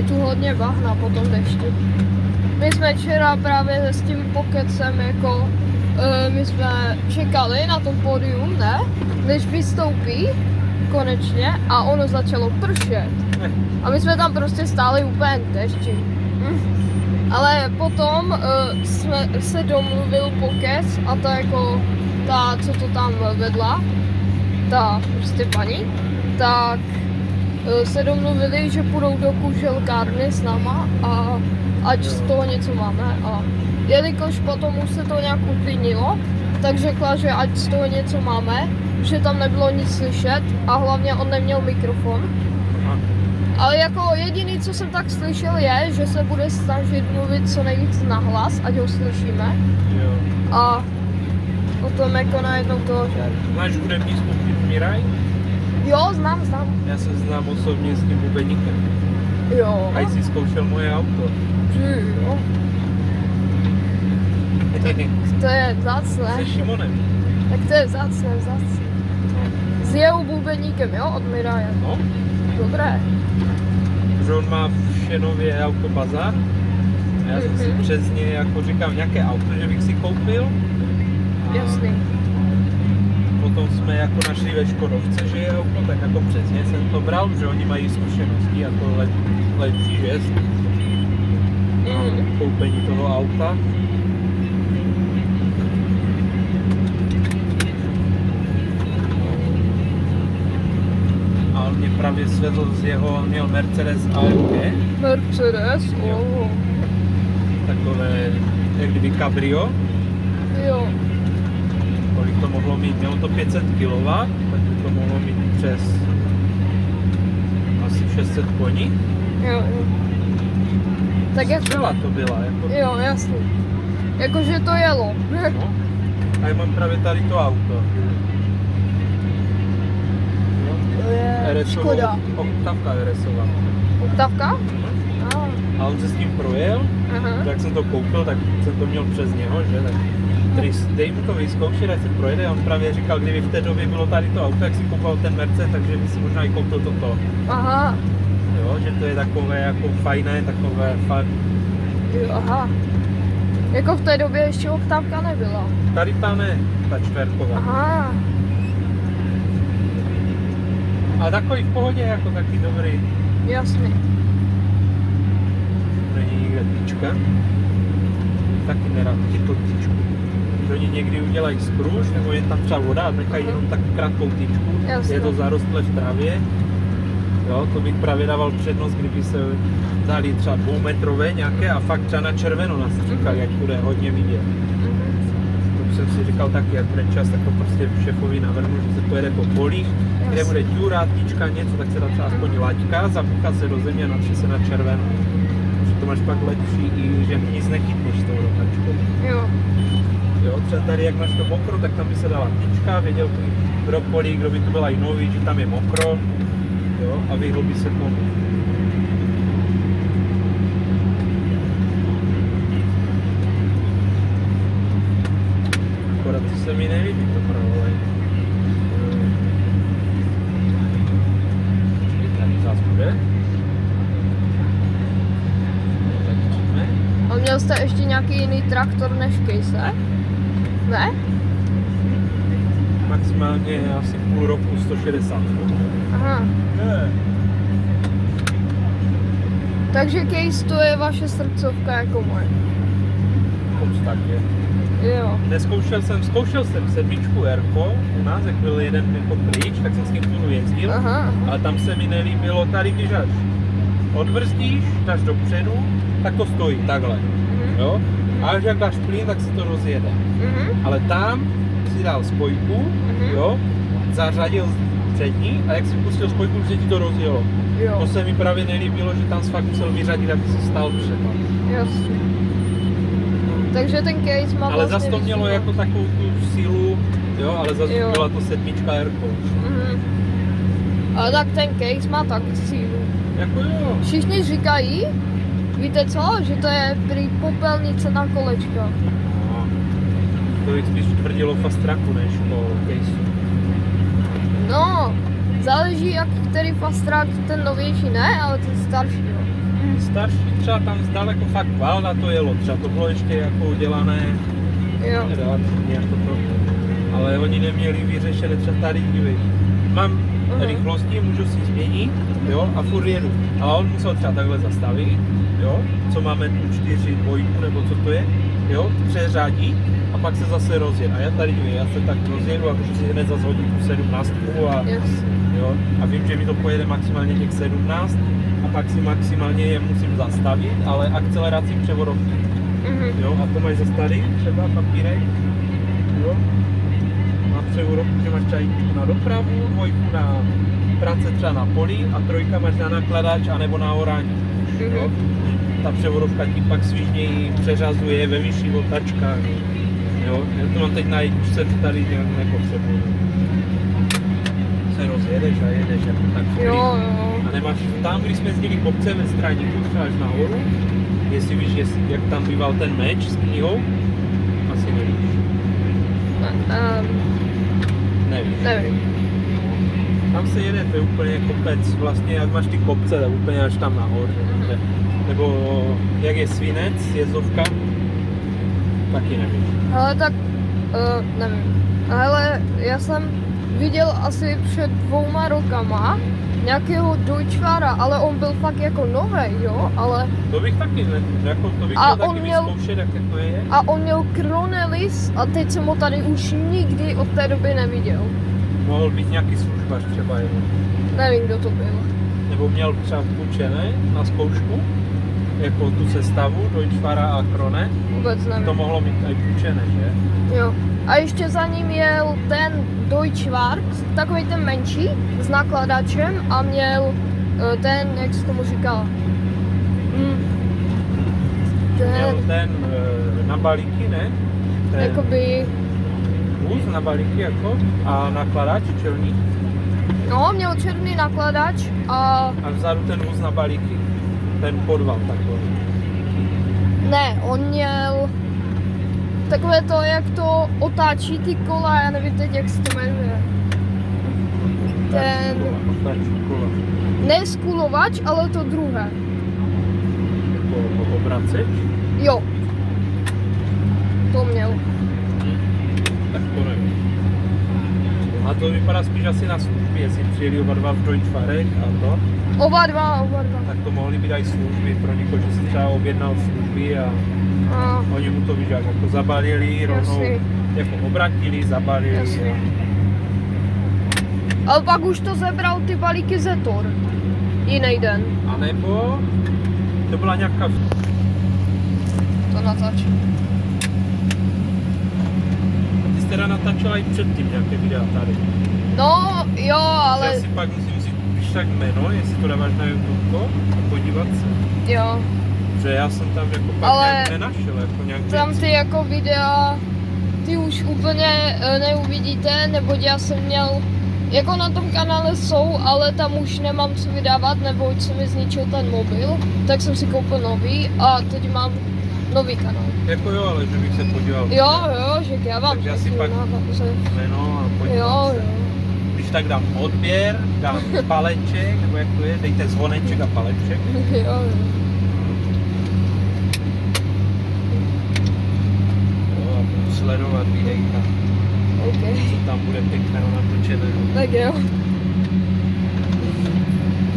je tu hodně bahna po tom dešti. My jsme včera právě s tím pokecem jako, my jsme čekali na tom pódium, ne? Než vystoupí konečně a ono začalo pršet. A my jsme tam prostě stáli úplně v dešti. Ale potom jsme se domluvil pokec a ta jako, ta, co to tam vedla, ta prostě paní, tak se domluvili, že půjdou do kuželkárny s náma a ať z toho něco máme. A jelikož potom už se to nějak uklidnilo, tak řekla, že ať z toho něco máme, že tam nebylo nic slyšet a hlavně on neměl mikrofon. Ale jako jediný, co jsem tak slyšel, je, že se bude snažit mluvit co nejvíc nahlas, ať ho slyšíme. Jo. A potom jako najednou to, že... Máš hudební skupinu Miraj? Jo, znám. Já se znám osobně s tím bubeníkem. Jo. A jsi zkoušel moje auto. Jo. To je vzácné. Se Šimonem. Tak to je vzácné. S jeho bubeníkem, jo, od Miraje. No, Dobré. že on má v Šenově autobazar. A já jsem si přes ně jako říkal nějaké auto, že bych si koupil. A Jasný. potom jsme jako našli ve Škodovce, že je auto, tak jako přes ně jsem to bral, že oni mají zkušenosti jako lepší žest. Koupení toho auta. A on mě právě svedl z jeho, on měl Mercedes AMG, Mercedes, Jo. takové, jak kdyby cabrio. Jo. Kolik to mohlo mít? Mělo to 500 kW, tak by to mohlo mít přes asi 600 koní. Jo. Tak jak... Střela to byla, jako, Jo, jasný. Jakože to jelo. no. A já mám právě tady to auto. To je Škoda. Oktavka RSová. Oktavka? A on se s tím projel, Aha. tak jsem to koupil, tak jsem to měl přes něho, že? Tak dej mu to vyzkoušet, ať se projede. On právě říkal, kdyby v té době bylo tady to auto, jak si koupil ten Mercedes, takže by si možná i koupil toto. Aha. Jo, že to je takové jako fajné, takové fakt. Jo, aha. Jako v té době ještě oktávka nebyla. Tady ta ne, ta čtverková. Aha. A takový v pohodě, jako taky dobrý. Jasný. Není nikde tyčka. Taky nerad chytl tyčku. Když oni někdy udělají skruš, nebo je tam třeba voda a nechají jenom tak krátkou tyčku. Jasně. Je to zarostlé v trávě. Jo, to bych právě dával přednost, kdyby se dali třeba 2metrové nějaké a fakt třeba na červeno nastříkali, jak bude hodně vidět. To jsem si říkal taky, jak bude čas, tak to prostě šéfovi navrhnu, že se to jede po polích, kde bude ďura, tyčka, něco, tak se dá třeba aspoň laťka, zapuchá se do země a natře se na červeno. Že to máš pak lepší i, že nic nechytneš s tou rotačkou. Jo. Jo, třeba tady jak máš to mokro, tak tam by se dala tyčka, věděl by kdo polí, kdo by to byla i nový, že tam je mokro. Jo, a vyhl by se tomu. Akorát to se mi nelíbí to pravolej. Tady zás bude. A měl jste ještě nějaký jiný traktor než Case? Ne? Maximálně asi půl roku 160. Aha. Takže Case to je vaše srdcovka jako moje. V podstatě. Jo. Zkoušel jsem sedmičku Airko u nás, jak byl jeden jako pryč, tak jsem s tím chvíli jezdil. Aha. Ale tam se mi nelíbilo tady, když až odbrzdíš, dáš dopředu, tak to stojí takhle. Jo? A až jak dáš plyn, tak se to rozjede. Ale tam si dal spojku, jo? Zařadil přední a jak si pustil spojku, že ti to rozjelo. Jo. To se mi právě nelíbilo, že tam fakt musel vyřadit, aby se stal třeba. Jasně. Takže ten Case má Ale vlastně zase to mělo výstup. jako takovou tu sílu, jo, ale zase Jo. byla to sedmička Airko. Ale tak ten Case má taky sílu. Jako jo. Všichni říkají, víte co, že to je prý popelnice na kolečka. No, to víc spíš tvrdilo fast tracku než po Caseu. No, záleží jak který fast track, ten novější ne, ale ten starší jo. Starší třeba tam zdaleko fakt válna to jelo, třeba to bylo ještě jako udělané Jo. relativně jako to. Ale oni neměli vyřešené třeba tady, dívej. Mám rychlosti, můžu si změnit, jo, a furt jedu. Ale on musel třeba takhle zastavit, jo, co máme tu 4, 2, nebo co to je, jo, přeřadit a pak se zase rozjet. A já tady dívej, já se tak rozjedu a můžu si hned zase hodit tu 17 a, Yes. jo, a vím, že mi to pojede maximálně těch 17 a pak si maximálně je musím zastavit, ale akceleraci převodovky. Jo, a to máš zase tady, třeba papírek, jo, na převodovku, že máš třeba jedničku na dopravu, dvojku na práce třeba na poli a trojka máš na nakladač anebo na orání, jo. Ta převodovka ti pak svižněji přeřazuje ve vyšších otačkách, jo. Já to mám teď na jedničce, to tady nějak nepotřebuji. Se rozjedeš a jedeš jako tak v klidu. Jo. A nemáš tam, když jsme jezdili kopce ve Straníku, třeba až nahoru, jestli víš, jak tam býval ten meč s knihou, asi nevíš. Nevíš. Tam se jede, to je úplně kopec, vlastně jak máš ty kopce, tak úplně až tam nahoře. Nebo jak je Svinec, jezdovka, taky nevíš. Ale tak, nevím. Ale já jsem viděl asi před 2 rokama nějakého Deutschfahra, ale on byl fakt jako nový, jo, ale... To bych taky, jako to bych chtěl taky vyzkoušet, jak to je. A on měl Kronelis a teď jsem ho tady už nikdy od té doby neviděl. Mohl být nějaký službař třeba jenom. Nevím, kdo to byl. Nebo měl třeba půjčené na zkoušku, jako tu sestavu Deutschfahra a Krone. Vůbec nevím. To mohlo mít i půjčené, že? Jo. A ještě za ním jel ten Deutschfahrt, takový ten menší, s nakladačem a měl ten, jak se tomu říká? Měl ten na balíky, ne? Ten Jakoby... vůz na balíky jako a nakladač čelní. No, měl černý nakladač a... A vzadu ten vůz na balíky. Ten podval takový. Ne, on měl... Takové to, jak to otáčí ty kola, já nevím teď, jak se to jmenuje. Ten... Otáčí kola. Ne skulovač, ale to druhé. Jako obraceč? Jo. To měl. Tak to nevím. A to vypadá spíš asi na službě, jestli přijeli oba dva v Deutschfahrech a to. Oba dva. Tak to mohly být i služby pro někoho, že si třeba objednal služby a oni mu to víš, jako zabalili, rovnou jako obratili, zabalili. Jasně. Ale pak už to zebral ty balíky Zetor. Jiný den. A nebo to byla nějaká... To natáčí. Ty jsi teda natáčela i předtím nějaké videa tady. No, jo, ale... Já si pak musím vzít, víš tak jméno, jestli to dáváš na YouTube a podívat se. Jo. Že já jsem tam jako pak Ale nějak nenašel, jako nějak tam věc. ty jako videa, ty už úplně neuvidíte, neboť já jsem měl, jako na tom kanále jsou, ale tam už nemám co vydávat, neboť se mi zničil ten mobil, tak jsem si koupil nový a teď mám nový kanál. Jako jo, ale že bych se podíval. Jo, že já vám Takže já si pak jméno a podívám Jo. se. Když tak dám odběr, dám paleček, nebo jak to je, dejte zvoneček a paleček. Jo. Jo, a budu sledovat videjka, OK. co tam bude pěkného natočeného. Tak jo.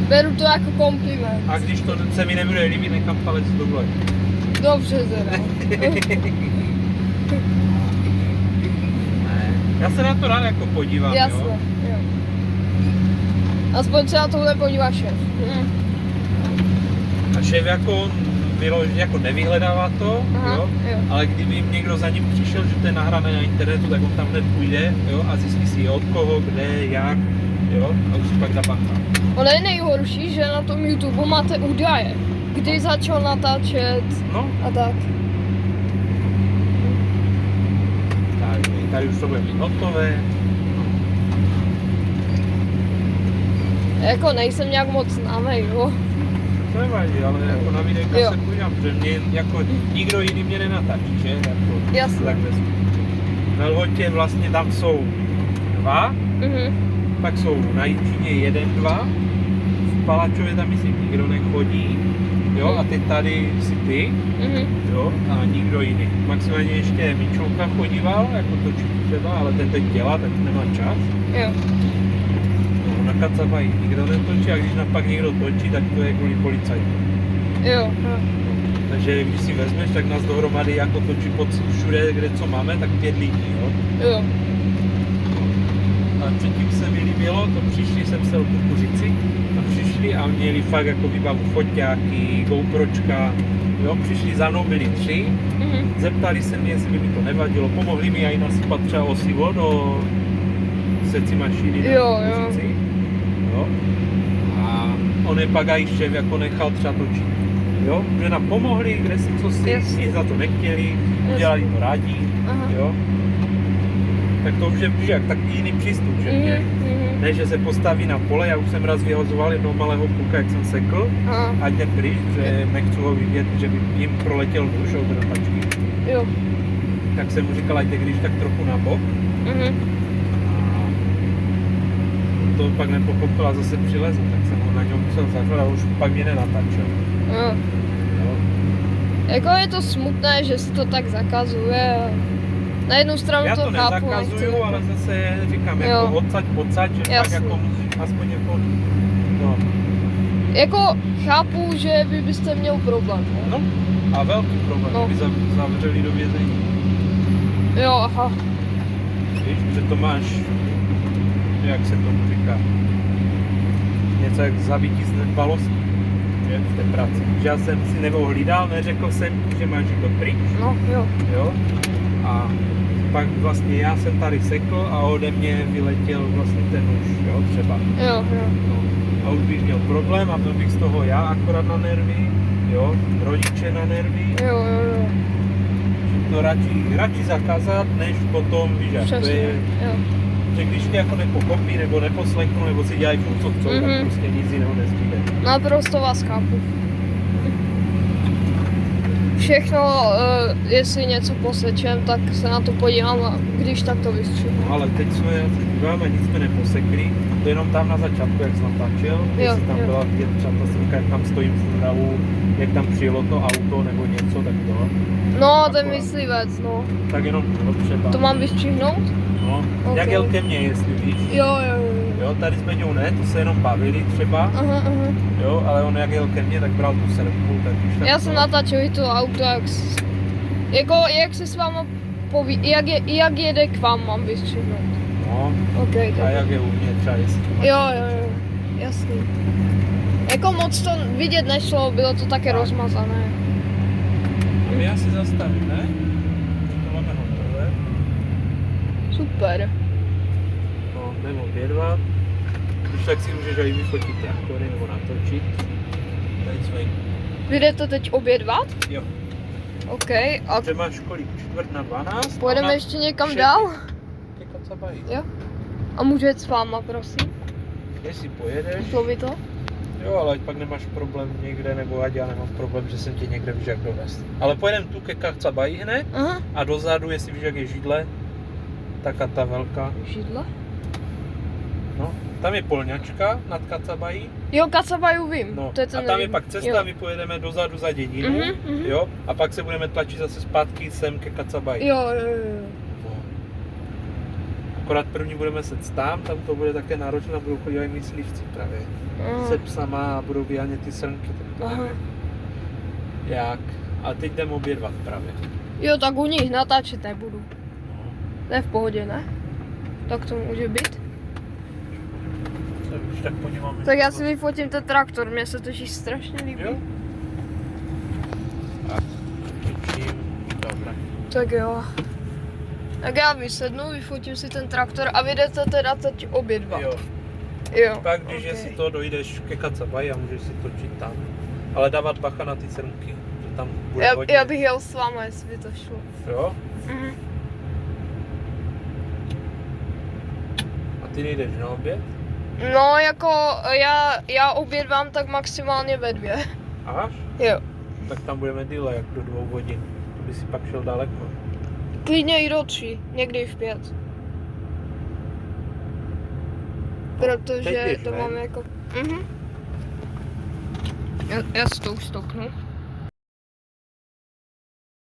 Beru to jako kompliment. A když to se mi nebude líbit, nechám palec dole. Dobře teda. Ne. Já se na to rád jako podívám, Jasně, jo. jo. Aspoň se na tohle podívá šéf. A šéf jako, jako nevyhledává to, Aha, jo. Ale kdyby někdo za ním přišel, že to je nahrané na internetu, tak on tam hned půjde, jo, a zjistí si od koho, kde, jak, jo, a už si pak dá bacha. Ono je nejhorší, že na tom YouTube máte údaje. Kdy začal natáčet No, a tak. tady už to bude mít hotové. Jako nejsem nějak moc známý, jo. To nevadí, ale jako na videjka Jo. se podívám, protože mě jako nikdo jiný mě nenatáčí, že? Jako, Jasně. Tak na Lhotě vlastně tam jsou 2, pak jsou na Jičíně 1, 2, v Palačově tam myslím nikdo nechodí jo, a teď tady si ty, jo, a nikdo jiný. Maximálně ještě Mičulka chodíval, jako točit třeba, ale ten teď dělá, tak nemá čas. Jo. No, na Kacabaji nikdo netočí a když napak někdo točí, tak to je kvůli policajtům. Jo. Takže když si vezmeš, tak nás dohromady jako točí všude, kde co máme, tak 5 lidí, jo. Jo. A předtím se mi líbilo, to přišli, jsem sel kukuřici a přišli a měli fakt jako výbavu foťáky, GoPročka, jo, přišli za mnou, byli 3, zeptali se mě, jestli by mi to nevadilo, pomohli mi aj nasypat třeba osivo do seci mašiny Jo, na jo. kukuřici, jo. A on je pak aj šéf jako nechal třeba točit, jo, že nám pomohli, kde si co si, Jasně. nic za to nechtěli, udělali to rádi, Aha. jo. Tak to už je jak takový jiný přístup, že ne, že se postaví na pole, já už jsem raz vyhozoval jednoho malého kluka, jak jsem sekl, Aha. ať jde pryč, že nechci ho vidět, že by jim proletěl nůž od rotačky. Jo. Tak jsem mu říkal, ať jde když tak trochu na bok. A to pak nepochopil a zase přilezl, tak jsem ho na něm musel zařvat a už pak mě nenatáčel. Jo. Jo. Jako je to smutné, že se to tak zakazuje. Na jednu stranu Já to to chápu. nezakazuju, ale zase říkám, Jo. jako odsaď, že pak Jasně. jako musíš aspoň jako, no. Jako chápu, že vy byste měl problém. No, a velký problém, No. by zavřeli do vězení. Jo, aha. Víš, že to máš, jak se tomu říká, něco jak zabití z nedbalosti, že, v té práci. Že já jsem si neohlídal, neřekl jsem, že máš jít do pryč, No, jo. jo, a pak vlastně já jsem tady sekl a ode mě vyletěl vlastně ten nůž, jo, třeba. Jo. No. A už bych měl problém a byl bych z toho já akorát na nervy, jo, rodiče na nervy. Jo. To radši zakázat, než potom, víš, jak to Přesně. je, Jo. že když tě jako nepochopí, nebo neposlechnou, nebo si dělají furt co chcou, tak prostě nic jiného nezbyde. Naprosto vás chápu. Všechno, jestli něco posečem, tak se na to podívám a když tak to vystřihnu. No, ale teď jsme se díváme, nic jsme neposekli, to jenom tam na začátku, jak jsem natáčel, jestli tam byla vidět třeba ta srnka, jak tam stojím v pravu, jak tam přijelo to auto nebo něco, tak to. No, ten myslivec, no. Tak jenom to třeba. To mám vystřihnout? No, Ok. jak jel ke mně, jestli víš. Jo. Jo, tady jsme ňou ne, to se jenom bavili třeba, Aha. jo, ale on jak jel ke mně, tak bral tu srnku, tak když tak Já to- jsem natáčel i to auto, jak se s váma jak jede k vám, mám vystřihnout. No, OK, a tak. jak je u mě třeba, jestli to máš. Jo, jasný. Jako moc to vidět nešlo, bylo to také rozmazané. A my asi zastavím, ne? To máme hotové. Super. No, jdeme obědvat. Když tak si můžeš aj vyfotit traktory nebo natočit. Tady jsme. Vy jdete teď obědvat? Jo. OK, a Že máš kolik? 11:45? pojedeme ještě někam dál? Ke Kacabaji. Jo. A můžu jet s váma, prosím? Jestli pojedeš, Šlo by to? jo, ale ať pak nemáš problém někde, nebo ať já nemám problém, že jsem tě někde víš jak dovést. Ale pojedeme tu ke Kacabaji hned Aha. a dozadu, jestli víš jak je židle, taká ta velká. Židle? No, tam je polňačka nad Kacabají. Jo, Kacabaju vím. No, To je ten a tam je nevím. pak cesta, Jo. my pojedeme dozadu za dědinu, Mhm. jo, a pak se budeme tlačit zase zpátky sem ke Kacabaji. Jo. No. Akorát první budeme set tam to bude také náročné, budou chodit i myslivci právě. Se psama a budou vyhánět ty srnky, tak to Aha. nevím. Jak? A teď jdeme obědvat právě. Jo, tak u nich natáčet nebudu. No. To je v pohodě, ne? Tak to může být. Tak už tak podíváme. Tak já si vyfotím ten traktor, mně se totiž strašně líbí. Jo? A točím, dobré. Tak jo. Tak já vysednu, vyfotím si ten traktor a vy jdete teda teď obědvat. Jo. Jo. Pak když ok. si to dojdeš ke Kacabaji a můžeš si točit tam. Ale dávat bacha na ty srnky, že tam bude hodně. Já bych jel s váma, jestli by to šlo. Jo? Mhm. A ty nejdeš na oběd? No jako já obědvám tak maximálně ve 2. Až? Jo. Tak tam budeme díle, jak do 2 hodin. To by si pak šel daleko. Klidně i do 3, někdy v 5. Protože teď jdeš to ven. mám jako... Mhm. Já si to už stopnu.